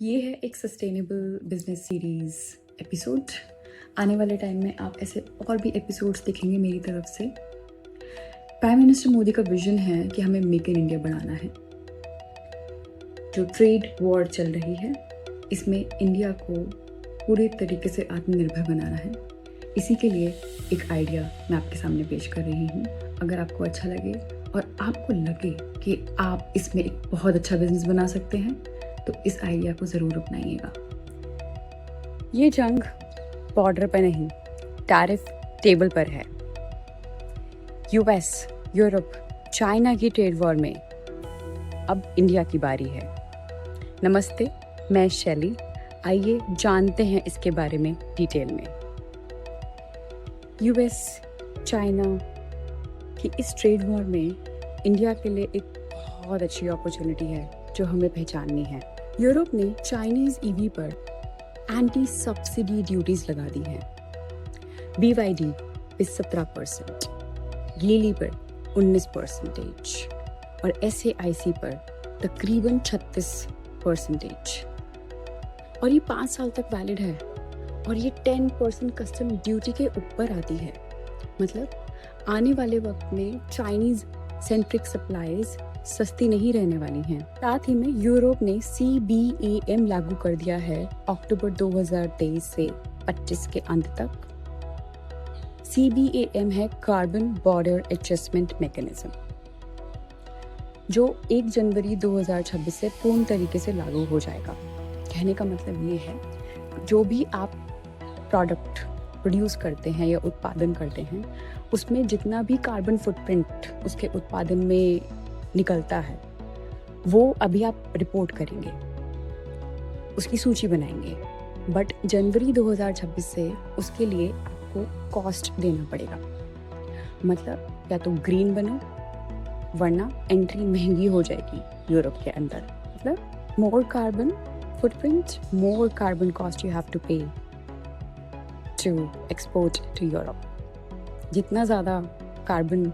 ये है एक सस्टेनेबल बिजनेस सीरीज एपिसोड। आने वाले टाइम में आप ऐसे और भी एपिसोड्स देखेंगे मेरी तरफ से। प्राइम मिनिस्टर मोदी का विजन है कि हमें मेक इन इंडिया बनाना है। जो ट्रेड वॉर चल रही है इसमें इंडिया को पूरे तरीके से आत्मनिर्भर बनाना है। इसी के लिए एक आइडिया मैं आपके सामने पेश कर रही हूँ। अगर आपको अच्छा लगे और आपको लगे कि आप इसमें एक बहुत अच्छा बिजनेस बना सकते हैं तो इस आइडिया को ज़रूर अपनाइएगा। ये जंग बॉर्डर पर नहीं, टैरिफ टेबल पर है। यूएस, यूरोप, चाइना की ट्रेड वॉर में अब इंडिया की बारी है। नमस्ते, मैं शैली। आइए जानते हैं इसके बारे में डिटेल में। यूएस चाइना की इस ट्रेड वॉर में इंडिया के लिए एक बहुत अच्छी अपॉर्चुनिटी है जो हमें पहचाननी है। यूरोप ने चाइनीज ईवी पर एंटी सब्सिडी ड्यूटीज लगा दी हैं। BYD पे 17%, लीली पर 19% और SAIC पर तकरीबन 36%। और ये 5 साल तक वैलिड है और ये 10% कस्टम ड्यूटी के ऊपर आती है। मतलब आने वाले वक्त में चाइनीज सेंट्रिक सप्लाईज सस्ती नहीं रहने वाली हैं। साथ ही में यूरोप ने CBAM लागू कर दिया है अक्टूबर 2023 से 25 के अंत तक। CBAM है कार्बन बॉर्डर एडजस्टमेंट मैकेनिज्म, जो 1 जनवरी 2026 से पूर्ण तरीके से लागू हो जाएगा। कहने का मतलब ये है, जो भी आप प्रोडक्ट प्रोड्यूस करते हैं या उत्पादन करते हैं उसमें जितना भी कार्बन फुटप्रिंट उसके उत्पादन में निकलता है वो अभी आप रिपोर्ट करेंगे, उसकी सूची बनाएंगे। बट जनवरी 2026 से उसके लिए आपको कॉस्ट देना पड़ेगा। मतलब या तो ग्रीन बनो वरना एंट्री महंगी हो जाएगी यूरोप के अंदर। मतलब more carbon footprint, more carbon cost you have to pay to export to Europe. जितना ज़्यादा कार्बन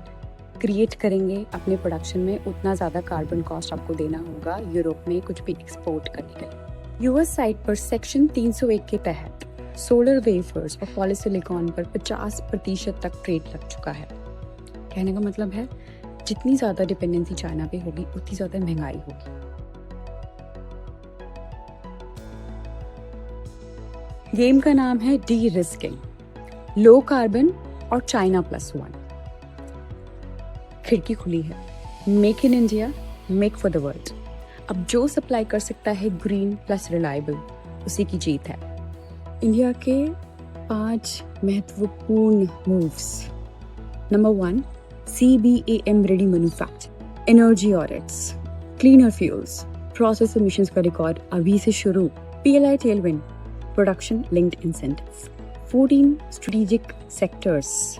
क्रिएट करेंगे अपने प्रोडक्शन में उतना ज़्यादा कार्बन कॉस्ट आपको देना होगा यूरोप में कुछ भी एक्सपोर्ट करने के लिए। यूएस साइड पर सेक्शन 301 के तहत सोलर वेफर्स और पॉलीसिलिकॉन पर 50% तक ट्रेड लग चुका है। कहने का मतलब है जितनी ज़्यादा डिपेंडेंसी चाइना पे होगी उतनी ज़्यादा महंगाई होगी। गेम का नाम है डी रिस्किंग, लो कार्बन और चाइना +1। खिड़की खुली है, make in India, make for the world. अब जो सप्लाई कर सकता है ग्रीन प्लस रिलायबल उसी की जीत है। इंडिया के 5 महत्वपूर्ण moves. Number 1, CBAM ready manufacture, energy audits, cleaner fuels, process emissions का रिकॉर्ड अभी से शुरू, PLI Tailwind, production linked incentive, 14 strategic sectors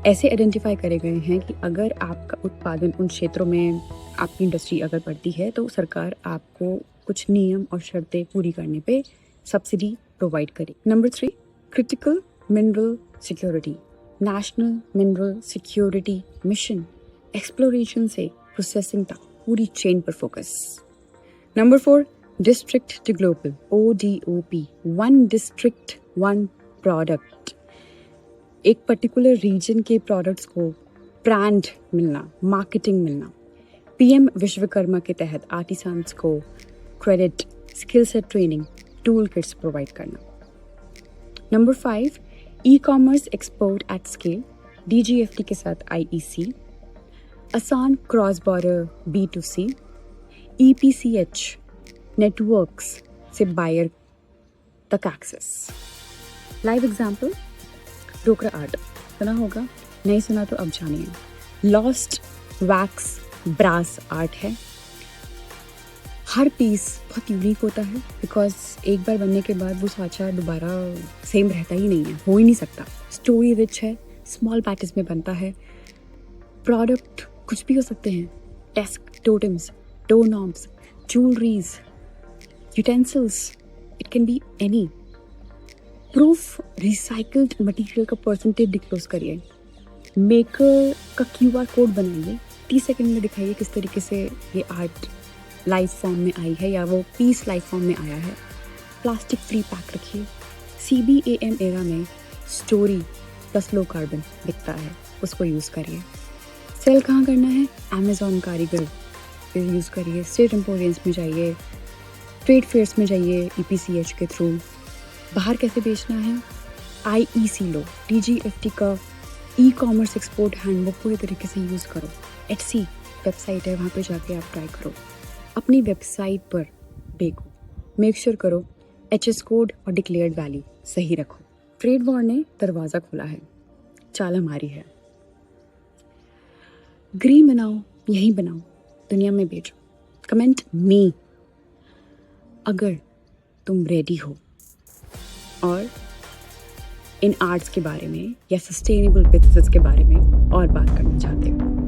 ऐसे आइडेंटिफाई करे गए हैं कि अगर आपका उत्पादन उन क्षेत्रों में आपकी इंडस्ट्री अगर बढ़ती है तो सरकार आपको कुछ नियम और शर्तें पूरी करने पे सब्सिडी प्रोवाइड करे। Number 3, critical mineral security, national mineral security mission, exploration से प्रोसेसिंग तक पूरी चेन पर focus. Number 4, district to global, ODOP, 1 district 1 product. एक पर्टिकुलर रीजन के प्रोडक्ट्स को ब्रांड मिलना, मार्केटिंग मिलना। PM विश्वकर्मा के तहत आर्टिसंस को credit, skill set training, tool kits provide करना। Number 5, e-commerce export at scale, DGFT के साथ IEC, आसान cross border B2C, EPCH networks से बायर तक एक्सेस। लाइव एग्जाम्पल, डोकरा आर्ट, सुना होगा, नहीं सुना तो अब जानिए। लॉस्ट वैक्स ब्रास आर्ट है। हर पीस बहुत यूनिक होता है बिकॉज एक बार बनने के बाद वो साँचा दोबारा सेम रहता ही नहीं है, हो ही नहीं सकता। स्टोरी रिच है, स्मॉल बैचेस में बनता है। प्रोडक्ट कुछ भी हो सकते हैं, desk totems, door knobs, jewelleries, utensils, it can be any. Proof recycled material का परसेंटेज डिस्क्लोज करिए। मेकर का QR कोड बनाइए, 30 सेकंड में दिखाइए किस तरीके से ये आर्ट लाइव फॉर्म में आई है या वो पीस लाइव फॉर्म में आया है, प्लास्टिक फ्री पैक रखिए। CBAM एरा में स्टोरी प्लस लो कार्बन दिखता है, उसको यूज़ करिए। सेल कहाँ करना है? अमेज़ॉन कारीगर यूज़ करिए, स्टेट एम्पोरियंस में जाइए, ट्रेड फेयर्स में जाइए EPCH के थ्रू। बाहर कैसे बेचना है? IEC लो, DGFT का ई-कॉमर्स एक्सपोर्ट हैंडबुक पूरी तरीके से यूज़ करो। Etsy वेबसाइट है, वहाँ पे जाके आप ट्राई करो। अपनी वेबसाइट पर देखो, मेक श्योर करो HS कोड और डिक्लेयर्ड वैल्यू सही रखो। ट्रेड वॉर ने दरवाज़ा खोला है, चाल हमारी है। ग्रीन बनाओ, यहीं बनाओ, दुनिया में बेचो। कमेंट मी अगर तुम रेडी हो और इन आर्ट्स के बारे में या सस्टेनेबल बिजनेस के बारे में और बात करना चाहते हो।